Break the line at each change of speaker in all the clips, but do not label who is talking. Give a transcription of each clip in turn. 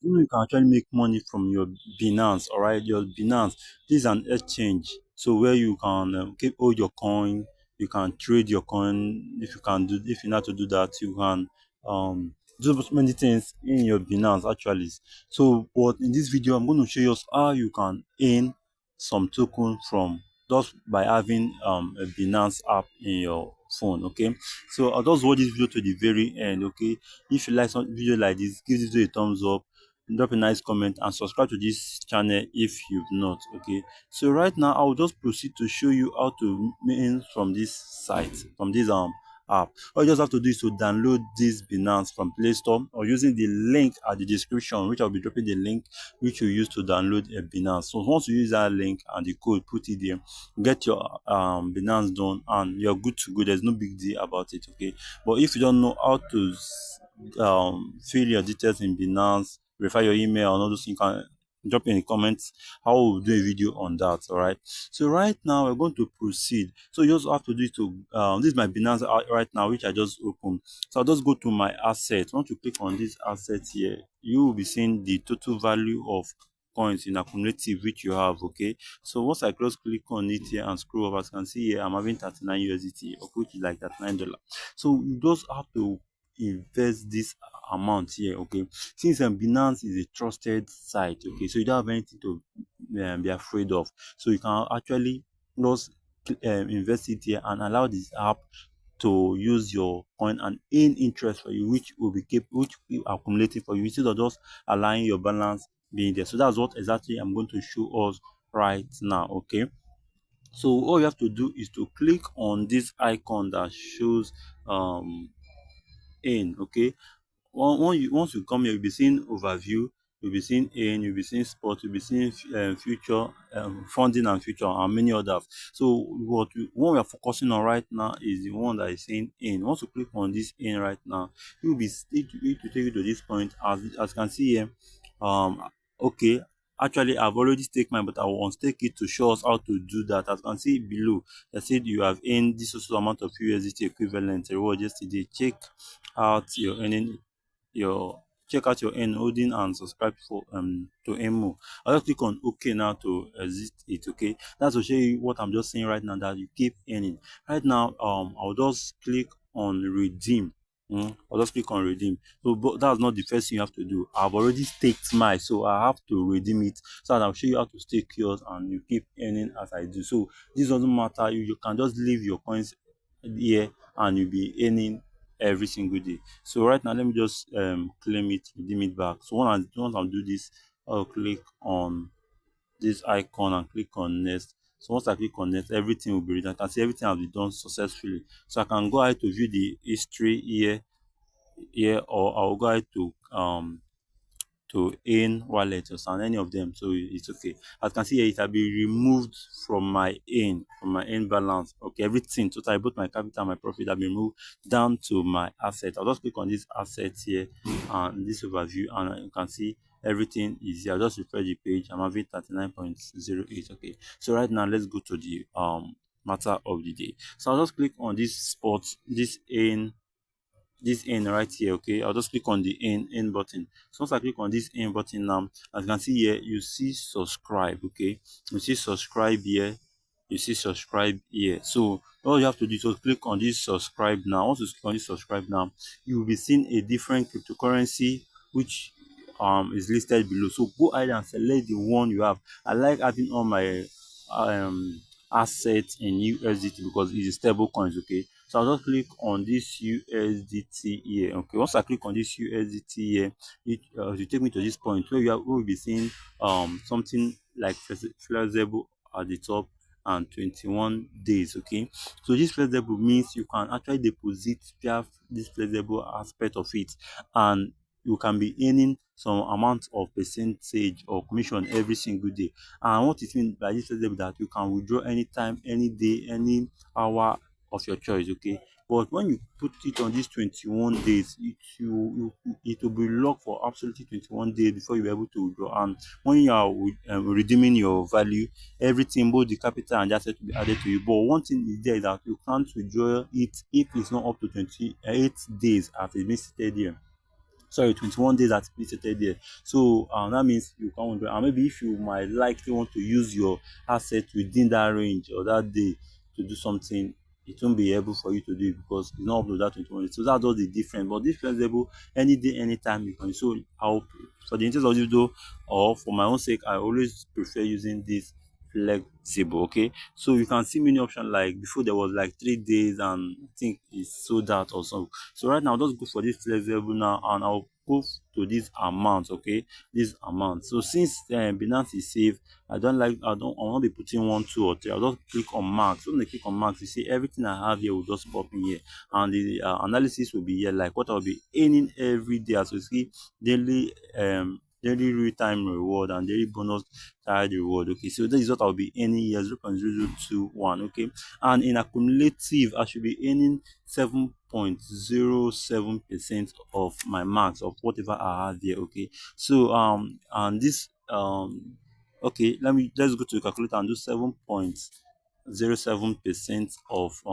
You can actually make money from your Binance. All right, your Binance. This is an exchange, so where you can keep all your coin. You can trade your coin. If you know how to do that, you can do so many things in your Binance actually. So, but in this video, I'm going to show you how you can earn some token from just by having a Binance app in your phone. Okay, so I'll just watch this video to the very end. Okay, if you like some video like this, give this video a thumbs up, drop a nice comment, and subscribe to this channel if you've not. Okay, so right now I'll just proceed to show you how to earn from this site, from this app. All you just have to do is to download this Binance from Play Store, or using the link at the description, which I'll be dropping the link which you use to download a Binance. So once you use that link and the code, put it there, get your Binance done, and you're good to go. There's no big deal about it. Okay, but if you don't know how to fill your details in Binance, verify your email, and all those things, you can drop in the comments. I will do a video on that. All right, so right now we're going to proceed. So you just have to do it to this is my Binance right now, which I just opened. So I'll just go to my assets. Once you click on this asset here, you will be seeing the total value of coins in accumulative which you have. Okay, so once I close click on it here and scroll over, as you can see here, I'm having 39 USDT, which is like $39. So you just have to invest this amount here. Okay, since Binance is a trusted site, okay, so you don't have anything to be afraid of. So you can actually just invest it here and allow this app to use your coin and earn interest for you, which will be keep which will accumulating for you instead of just allowing your balance being there. So that's what exactly I'm going to show us right now. Okay, so all you have to do is to click on this icon that shows in. Okay, once you come here, you'll be seeing overview, you'll be seeing in, you'll be seeing sport, you'll be seeing future funding and future and many others. So what we are focusing on right now is the one that is saying in. Once you click on this in right now, you'll be it will take you to this point. As you can see here, okay, actually I've already staked mine, but I will unstake it to show us how to do that. As you can see below, I said you have earned this also amount of USDT equivalent reward yesterday. Out your earning your check out your end holding and subscribe for to earn more. I'll just click on OK now to exit it. Okay, that's to show you what I'm just saying right now, that you keep earning. Right now, I'll just click on redeem. I'll just click on redeem. So but that's not the first thing you have to do. I've already staked mine, so I have to redeem it. So I'll show you how to stake yours and you keep earning as I do. So this doesn't matter. You can just leave your coins here and you'll be earning every single day. So right now, let me just claim it, redeem it back. So once I do this, I'll click on this icon and click on next. So once I click on next, everything will be ready. I can see everything has been done successfully. So I can go ahead to view the history here, or I'll go ahead to in wallet or some any of them, so it's okay. As you can see here, it has been removed from my in balance. Okay, everything totally, both my capital and my profit, have been moved down to my asset. I'll just click on this asset here and this overview, and you can see everything is here. I'll just refresh the page. I'm having 39.08. Okay, so right now let's go to the matter of the day. So I'll just click on this spot, this in right here. Okay, I'll just click on the in button. So once I click on this in button now, as you can see here, you see subscribe. Okay, you see subscribe here, you see subscribe here. So all you have to do is to click on this subscribe now. Once you click on this subscribe now, you will be seeing a different cryptocurrency which is listed below. So go ahead and select the one you have. I like having all my assets in USDT because it's a stable coins. Okay, so I'll just click on this USDT here. Okay, once I click on this USDT here, it will take me to this point where we will be seeing something like flexible at the top and 21 days. Okay, so this flexible means you can actually deposit via this flexible aspect of it, and you can be earning some amount of percentage or commission every single day. And what it means by this flexible, that you can withdraw anytime, any day, any hour of your choice. Okay, but when you put it on these 21 days, it will be locked for absolutely 21 days before you're able to withdraw. And when you are redeeming your value, everything, both the capital and the asset, will be added to you. But one thing is there, that you can't withdraw it if it's not up to 28 days as it's been stated here. sorry, 21 days activated there. So that means you can withdraw. And maybe if you might likely want to use your asset within that range or that day to do something, it won't be able for you to do it because it's not up to that 21 days. So that's all the difference. But this flexible, any day, anytime you can. So I'll, for the interest of you though, or for my own sake, I always prefer using this flexible. Okay, so you can see many options. Like before there was like 3 days and I think it's sold out or so. So right now I'll just go for this flexible now and I'll go to this amount. Okay, this amount. So since Binance is safe, I won't be putting 1 2 or 3. I'll just click on max. So when I click on max, you see everything I have here will just pop in here, and the analysis will be here, like what I'll be earning every day. As you see, daily real time reward and daily bonus tied reward. Okay, so this is what I'll be earning here, 0.0021. Okay, and in accumulative I should be earning 7.07% of my max of whatever I have here. Okay, so and this okay, let's go to the calculator and do 7.07% of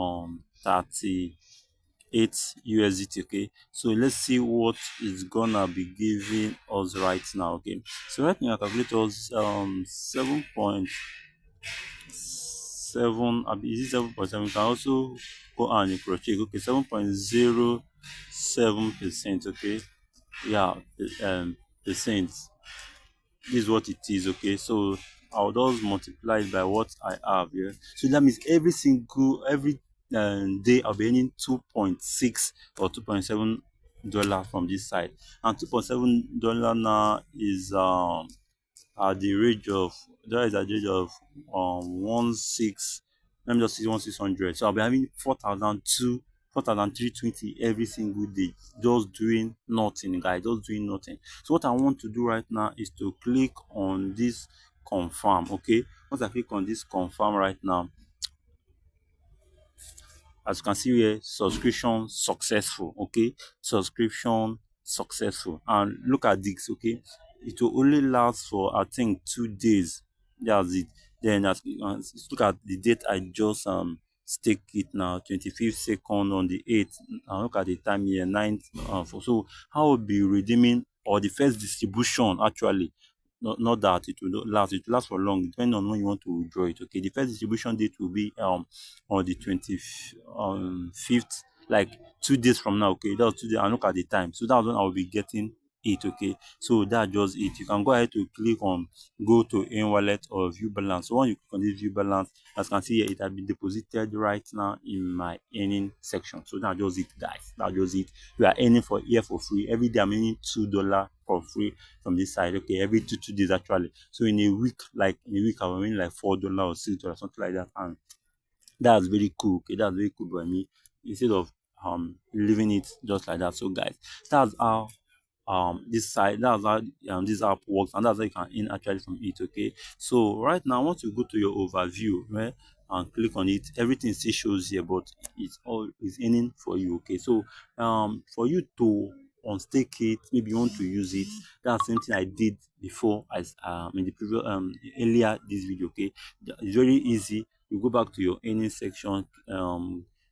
38 USDT. Okay, so let's see what is gonna be giving us right now. Okay, so right now calculate us 7.7, is it 7.7? You can also go and cross check. Okay, 7.07%. Okay, yeah, percent. This is what it is. Okay, so I'll just multiply it by what I have here. So that means every day I'll be earning 2.6 or 2.7 dollar from this side, and $2.7 now is at the range of, that is at the range of 1 6, let me just see 1 600. So I'll be having 4,320 every single day, just doing nothing, guys, just doing nothing. So what I want to do right now is to click on this confirm. Okay, once I click on this confirm right now, as you can see here, subscription successful. Okay, subscription successful. And look at this. Okay, it will only last for I think 2 days. That's it. Then let's look at the date I just stake it now, 25th second on the 8th. And look at the time here, 9th. So I will be redeeming, or the first distribution actually, not that it will not last, it will last for long depending on when you want to withdraw it. Okay, the first distribution date will be on the 25th, like 2 days from now. Okay, that's 2 days. And look at the time, so that's when I'll be getting it. Okay, so that's just it. You can go ahead to click on go to in wallet or view balance. So when you click on this view balance, as you can see here, it has been deposited right now in my earning section. So that's just it, guys. That's just it. You are earning for here for free every day. I'm earning $2 for free from this side. Okay, every two days actually. So in a week, I'm earning like $4 or $6, something like that. And that's very cool. Okay, that's very cool by me, instead of leaving it just like that. So guys, that's how this side, that's how this app works, and that's how you can earn actually from it. Okay, so right now once you go to your overview, right, and click on it, everything still shows here, but it's all is earning for you. Okay, so for you to unstake it, maybe you want to use it, that's the same thing I did before, as in the previous earlier this video. Okay, it's very easy. You go back to your earning section.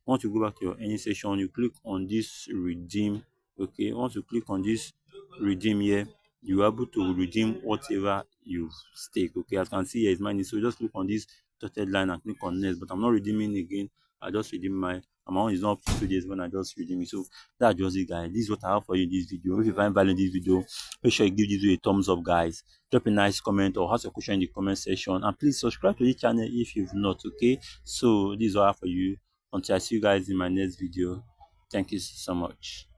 Once you go back to your earning section, you click on this redeem. Okay, once you click on this redeem here, you are able to redeem whatever you stake. Okay, as you can see here is mine. So just click on this dotted line and click on next, but I'm not redeeming again. I just redeem my amount is not up to 2 days when I just redeem it. So that's just it, guys. This is what I have for you in this video. If you find value in this video, make sure you give this video a thumbs up, guys. Drop a nice comment or ask a question in the comment section, and please subscribe to this channel if you've not. Okay, so this is all I have for you. Until I see you guys in my next video, thank you so much.